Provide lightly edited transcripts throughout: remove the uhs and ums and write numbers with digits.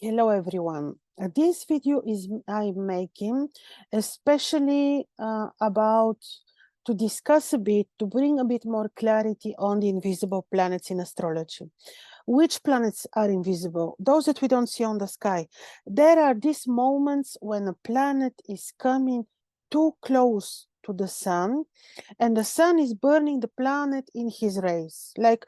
Hello everyone. This video is I'm making especially about to discuss a bit, to bring a bit more clarity on the invisible planets in astrology. Which planets are invisible? Those that we don't see on the sky. There are these moments when a planet is coming too close to the sun and the sun is burning the planet in his rays. Like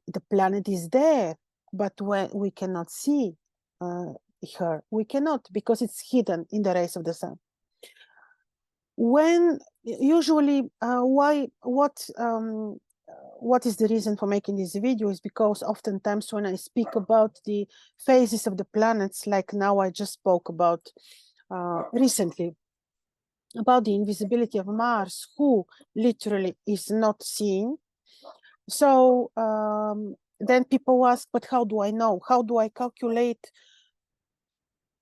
the planet is there, but when we cannot see her, we cannot, because it's hidden in the rays of the sun. When usually what is the reason for making this video is because oftentimes when I speak about the phases of the planets, like now I just spoke about recently about the invisibility of Mars, who literally is not seen. So then people ask, but how do I know? How do I calculate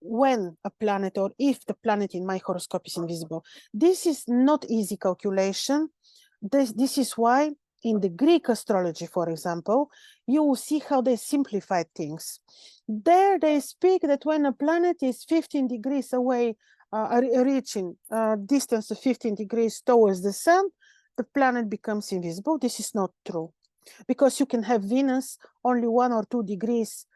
when a planet or if the planet in my horoscope is invisible? This is not easy calculation. This is why in the Greek astrology, for example, you will see how they simplify things. There they speak that when a planet is 15 degrees away, reaching a distance of 15 degrees towards the sun, the planet becomes invisible. This is not true, because you can have Venus only 1 or 2 degrees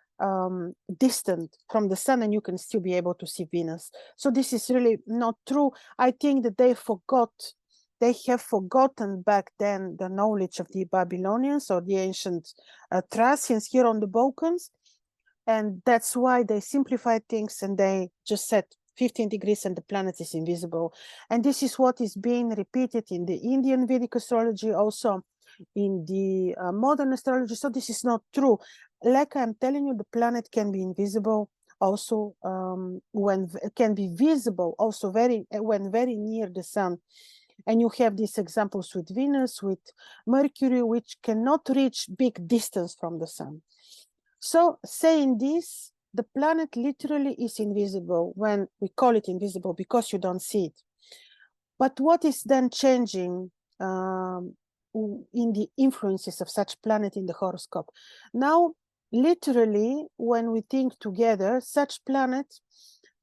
distant from the sun and you can still be able to see Venus. So this is really not true. I think that they have forgotten back then the knowledge of the Babylonians or the ancient Thracians here on the Balkans. And that's why they simplified things and they just said 15 degrees and the planet is invisible. And this is what is being repeated in the Indian Vedic astrology, also in the modern astrology. So this is not true. Like I'm telling you, the planet can be invisible also when can be visible also when very near the sun. And you have these examples with Venus, with Mercury, which cannot reach big distance from the sun. So saying this, the planet literally is invisible when we call it invisible because you don't see it. But what is then changing in the influences of such planet in the horoscope? Now, literally, when we think together, such planet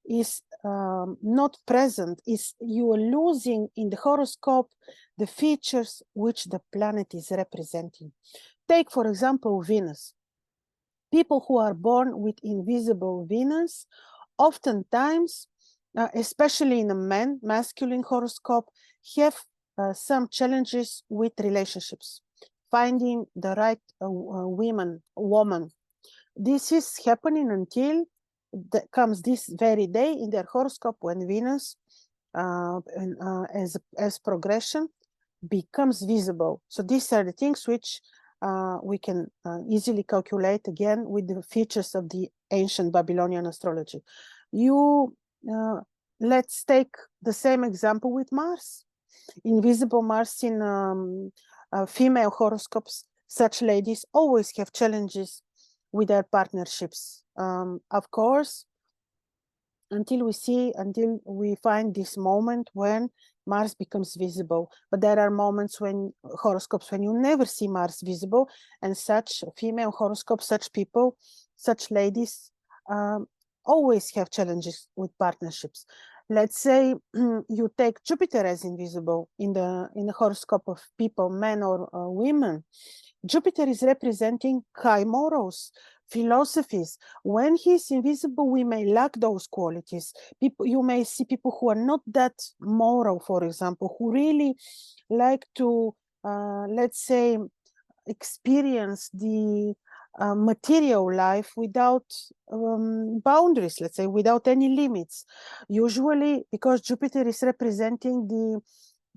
is not present, is you are losing in the horoscope the features which the planet is representing. Take, for example, Venus. People who are born with invisible Venus, oftentimes, especially in a masculine horoscope, have some challenges with relationships, finding the right woman. This is happening until comes this very day in their horoscope when Venus, as progression, becomes visible. So these are the things which we can easily calculate again with the features of the ancient Babylonian astrology. Let's take the same example with Mars. Invisible Mars in female horoscopes, such ladies always have challenges with their partnerships. Of course, until we find this moment when Mars becomes visible. But there are moments when horoscopes when you never see Mars visible, and such female horoscopes, such people, such ladies always have challenges with partnerships. Let's say you take Jupiter as invisible in the horoscope of people, men or women. Jupiter is representing high morals, philosophies. When he's invisible, we may lack those qualities. You may see people who are not that moral, for example, who really like to, let's say, experience the material life without boundaries, let's say, without any limits. Usually, because Jupiter is representing the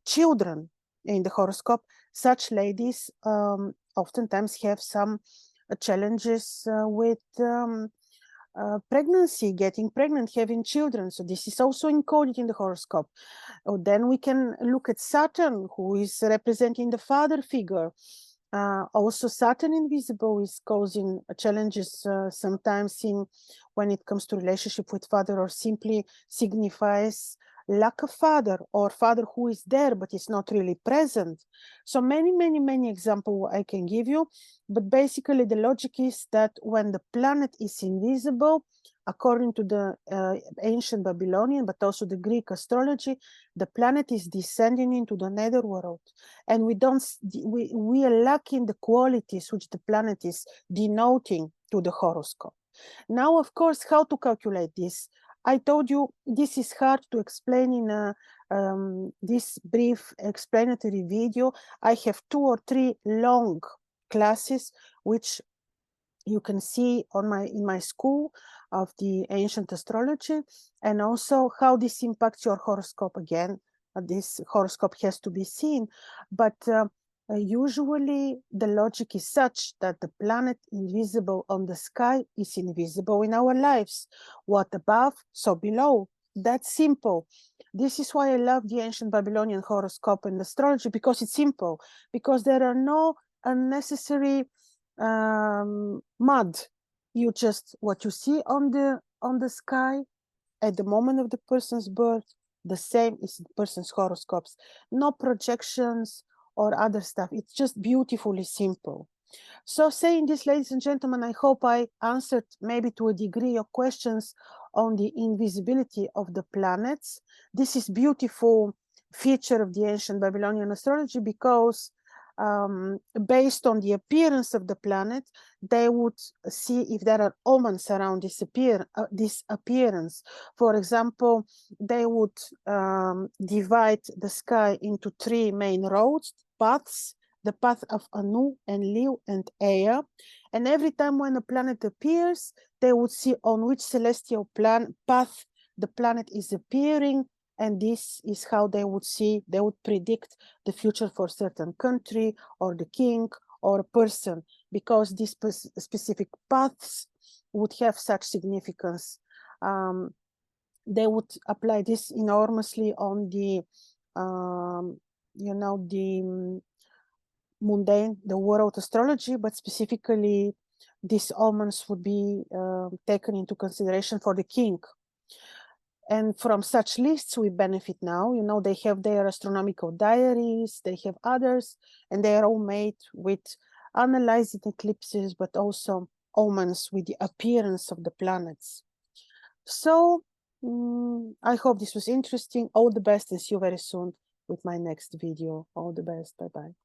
children in the horoscope, such ladies oftentimes have some challenges with pregnancy, getting pregnant, having children. So this is also encoded in the horoscope. Then we can look at Saturn, who is representing the father figure. Also, Saturn invisible is causing challenges sometimes when it comes to relationship with father, or simply signifies lack of father, or father who is there but is not really present. So many examples I can give you, but basically the logic is that when the planet is invisible, according to the ancient Babylonian, but also the Greek astrology, the planet is descending into the netherworld, and we are lacking the qualities which the planet is denoting to the horoscope. Now, of course, how to calculate this? I told you this is hard to explain in this brief explanatory video. I have 2 or 3 long classes which you can see on in my school of the ancient astrology, and also how this impacts your horoscope. Again, this horoscope has to be seen, but usually the logic is such that the planet invisible on the sky is invisible in our lives. What above, so below. That's simple. This is why I love the ancient Babylonian horoscope and astrology, because it's simple, because there are no unnecessary mud. You just, what you see on the sky at the moment of the person's birth, the same is the person's horoscopes. No projections or other stuff. It's just beautifully simple. So saying this, ladies and gentlemen, I hope I answered maybe to a degree your questions on the invisibility of the planets. This is beautiful feature of the ancient Babylonian astrology, because based on the appearance of the planet, they would see if there are omens around this appearance. For example, they would divide the sky into 3 main roads, paths, the path of Anu and Liu and Ea. And every time when a planet appears, they would see on which celestial path the planet is appearing, and this is how they would see, they would predict the future for a certain country or the king or a person, because these specific paths would have such significance. They would apply this enormously on the, the mundane, the world astrology, but specifically these omens would be taken into consideration for the king. And from such lists we benefit now. They have their astronomical diaries, they have others, and they are all made with analyzing eclipses, but also omens with the appearance of the planets. So I hope this was interesting. All the best, and see you very soon with my next video. All the best. Bye-bye.